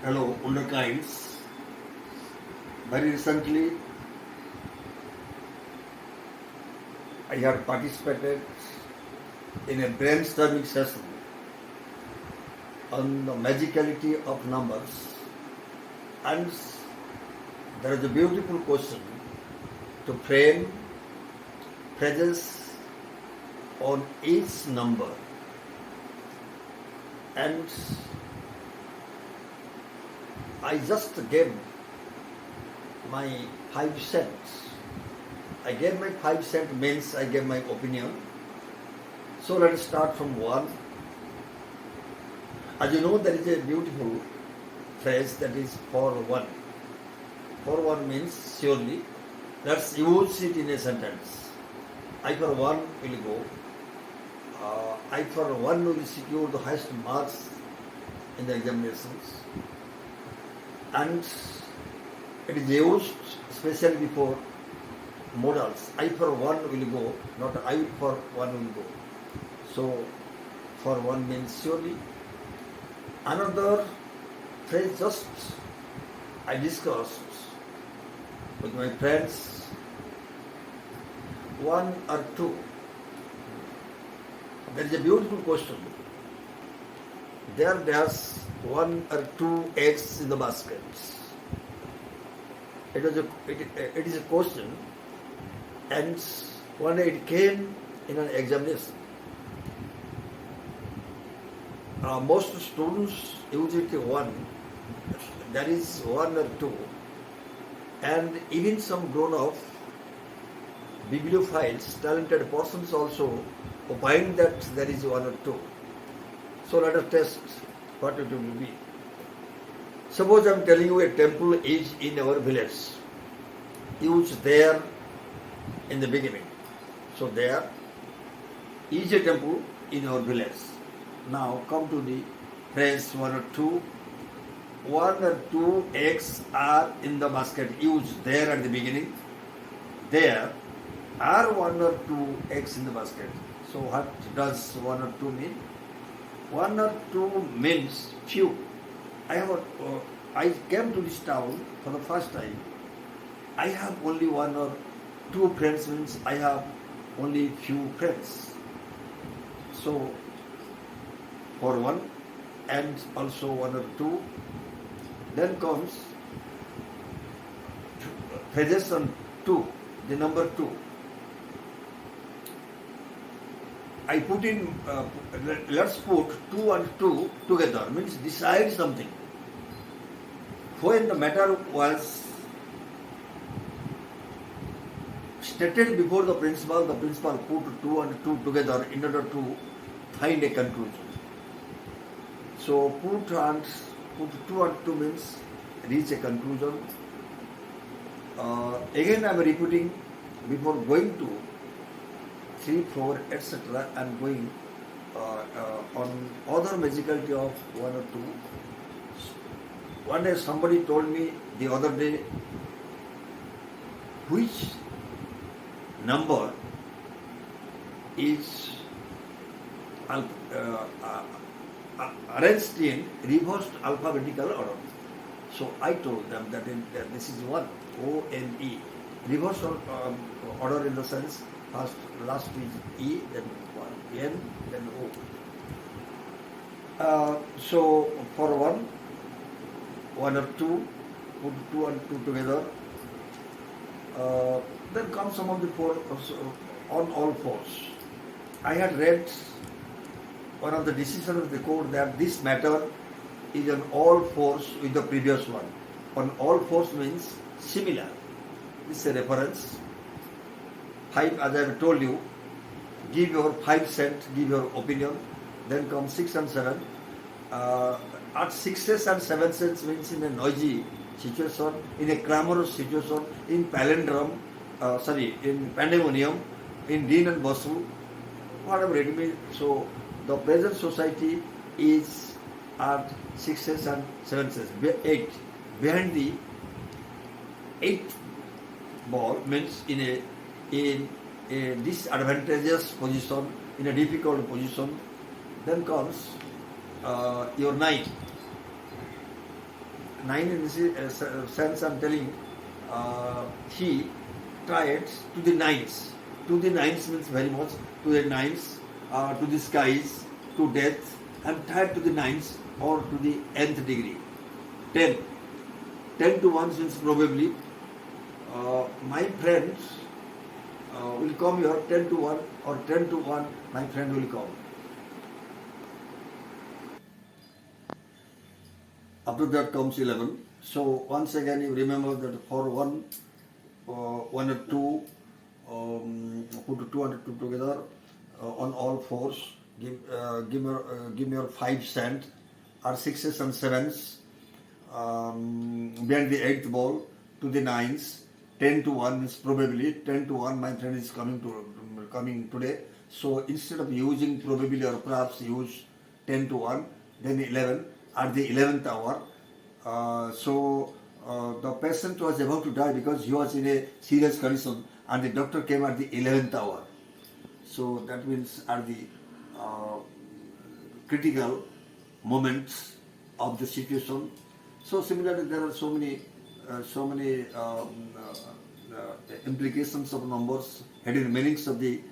Hello, Wunderkinds. Very recently, I had participated in a brainstorming session on the magicality of numbers, and there is a beautiful question to frame phrases on each number, and I just gave my 5 cents. I gave my 5 cent means I gave my opinion. So let us start from one. As you know, there is a beautiful phrase that is for one. For one means surely. Let's use it in a sentence. I for one will go. I for one will secure the highest marks in the examinations. And it is used especially before modals. I for one will go, not I for one will go. So, for one means surely. Another phrase just I discussed with my friends, one or two. There is a beautiful question. There's one or two eggs in the basket. It is a question, and one day it came in an examination. Most students use it one, that is one or two, and even some grown-up bibliophiles, talented persons also opine that there is one or two. So let us test what it will be. Suppose I am telling you a temple is in our village. Used there in the beginning. So there is a temple in our village. Now come to the phrase one or two. One or two eggs are in the basket. Used there at the beginning. There are one or two eggs in the basket. So what does one or two mean? One or two means few. I came to this town for the first time. I have only one or two friends, means I have only few friends. So for one and also one or two, then comes phrases on two, the number two. I put in, let's put two and two together, means decide something. When the matter was stated before the principal put two and two together in order to find a conclusion. So put two and two means reach a conclusion. Again I am repeating before going to 3, 4, etc. and going on other magicality of one or two. One day somebody told me the other day, which number is arranged in reversed alphabetical order. So I told them that this is one, O-N-E. Reversed order in the sense, first, last is E, then one, N, then O. So for one or two, put two and two together. Then comes some of the four on all fours. I had read one of the decisions of the court that this matter is on all fours with the previous one. On all fours means similar. This is a reference. 5, as I have told you, give your 5 cents, give your opinion. Then come 6 and 7. At 6s and 7 cents means in a noisy situation, in a clamorous situation, in palindrome, in pandemonium, in din and bustle, whatever it means. So the present society is at 6s and 7s. 8. Behind the 8th ball means in a disadvantageous position, in a difficult position. Then comes your 9. 9 in the sense I'm telling, he tried to the nines. To the nines means very much. To the nines, to the skies, to death, and tried to the nines or to the nth degree. 10. 10 to 1 means probably. My friends will come here 10 to 1 or 10 to 1, my friend will come. After that comes 11. So once again you remember that for 1, 1 or 2, put 2 and 2 together on all fours, give me your 5 cent or 6s and 7s, behind the 8th ball to the 9s. 10 to 1 is probably 10 to 1 my friend is coming today. So instead of using probably or perhaps use 10 to 1, then 11 at the 11th hour. The patient was about to die because he was in a serious condition and the doctor came at the 11th hour. So that means at the critical moments of the situation. So similarly there are so many implications of numbers, hidden meanings of the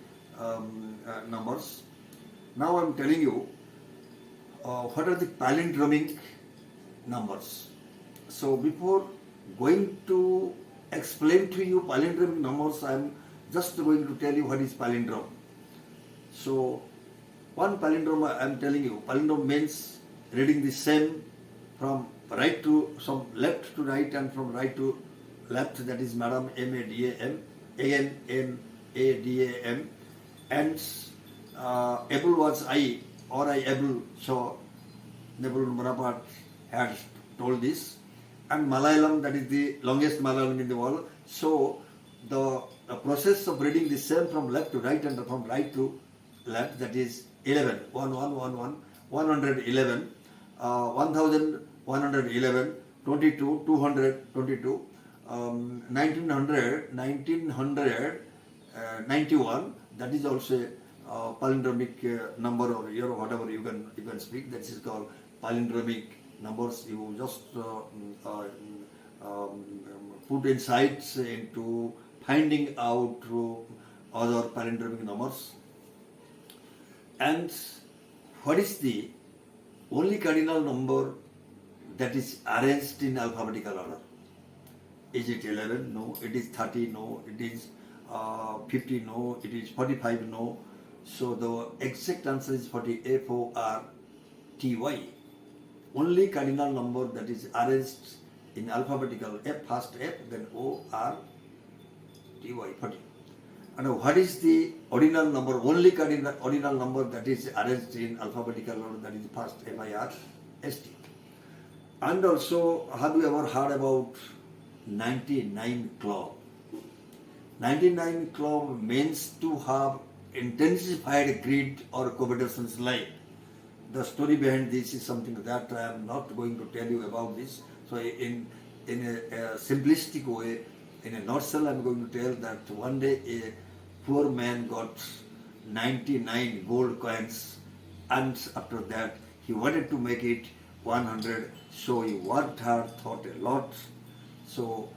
numbers. Now I am telling you what are the palindromic numbers. So before going to explain to you palindromic numbers, I am just going to tell you what is palindrome. So one palindrome I am telling you, palindrome means reading the same from right to left to right and from right to left, that is Madam M-A-D-A-M, A-N-N-A-D-A-M, and able was I, or I able, so Napoleon Bonaparte had told this, and Malayalam, that is the longest Malayalam in the world, so the process of reading the same from left to right and from right to left, that is 11, 1111, 111, 1111, 22, 222, 1900, 1991, that is also a palindromic number or year or whatever you can speak. That is called palindromic numbers. You just put insights into finding out other palindromic numbers. And what is the only cardinal number that is arranged in alphabetical order? Is it 11? No. It is 30? No. It is 50? No. It is 45? No. So the exact answer is 40. F-O-R-T-Y. Only cardinal number that is arranged in alphabetical F, first F, then O-R-T-Y, 40. And what is the ordinal number, only ordinal number that is arranged in alphabetical order, that is first F-I-R-S-T. And also, have you ever heard about 99 Club? 99 Club means to have intensified greed or covetousness life. The story behind this is something that I am not going to tell you about this. So in a simplistic way, in a nutshell, I am going to tell that one day a poor man got 99 gold coins, and after that he wanted to make it 100, so he worked hard, thought a lot. So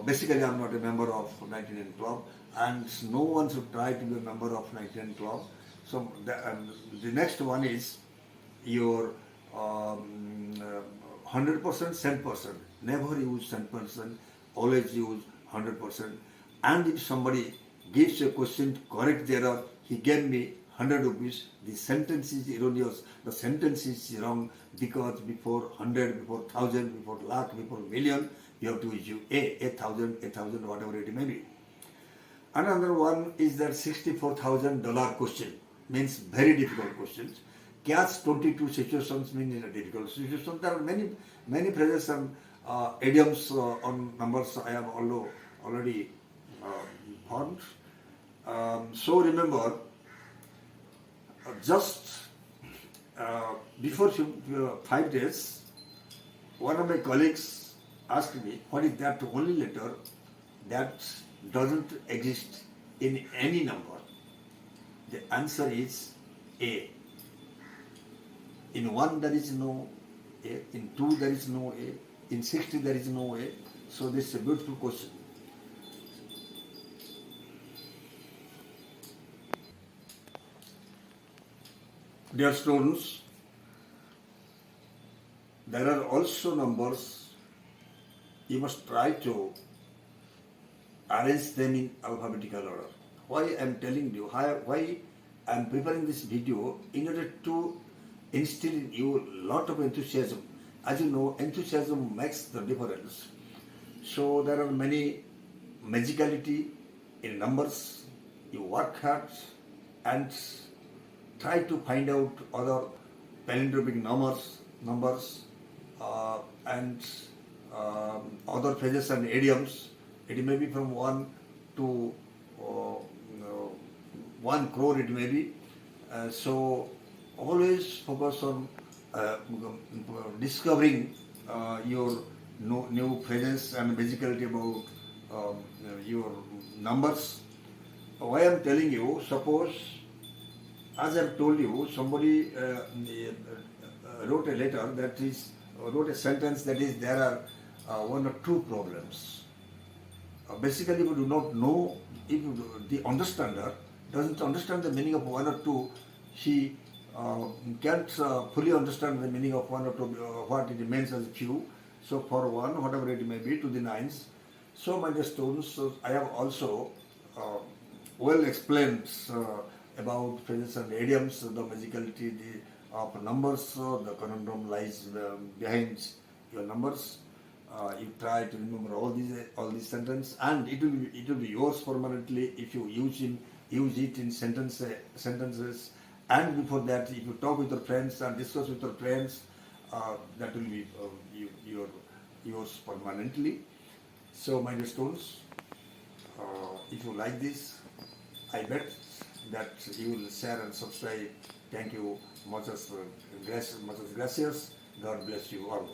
basically I am not a member of 99 Club, and no one should try to be a member of 99 Club. So the next one is your 100% cent percent. Never use cent percent, always use 100%. And if somebody gives a question to correct the error, he gave me 100 rupees, the sentence is erroneous, the sentence is wrong, because before 100, before 1000, before lakh, before million, you have to use a 1000, whatever it may be. Another one is that $64,000 question, means very difficult questions. Catch 22 situations means in a difficult situation. There are many phrases and idioms on numbers I have already formed. So remember, just before 5 days, one of my colleagues asked me, what is that only letter that doesn't exist in any number? The answer is A. In 1 there is no A, in 2 there is no A, In 60 there is no way. So this is a beautiful question. Dear students, there are also numbers. You must try to arrange them in alphabetical order. Why I am telling you, why I am preparing this video, in order to instill in you a lot of enthusiasm. As you know, enthusiasm makes the difference. So there are many magicality in numbers. You work hard and try to find out other palindromic numbers and other phrases and idioms. It may be from 1 to 1 crore, it may be. So always focus on discovering your new phrases and magicality about your numbers. Why I am telling you, suppose, as I have told you, somebody wrote a letter that is, wrote a sentence that is, there are 1 or 2 problems. Basically, we do not know, if the understander doesn't understand the meaning of 1 or 2, he can't fully understand the meaning of 1 or 2, what it means as few. So for 1, whatever it may be, to the nines. So my dear students, so I have also well explained about phrases and idioms, the magicality of numbers, the conundrum lies behind your numbers. You try to remember all these sentences, and it will be yours permanently if you use it in sentences. And before that, if you talk with your friends and discuss with your friends, that will be yours permanently. So my dear students, if you like this, I bet that you will share and subscribe. Thank you. Muchas gracias. God bless you all.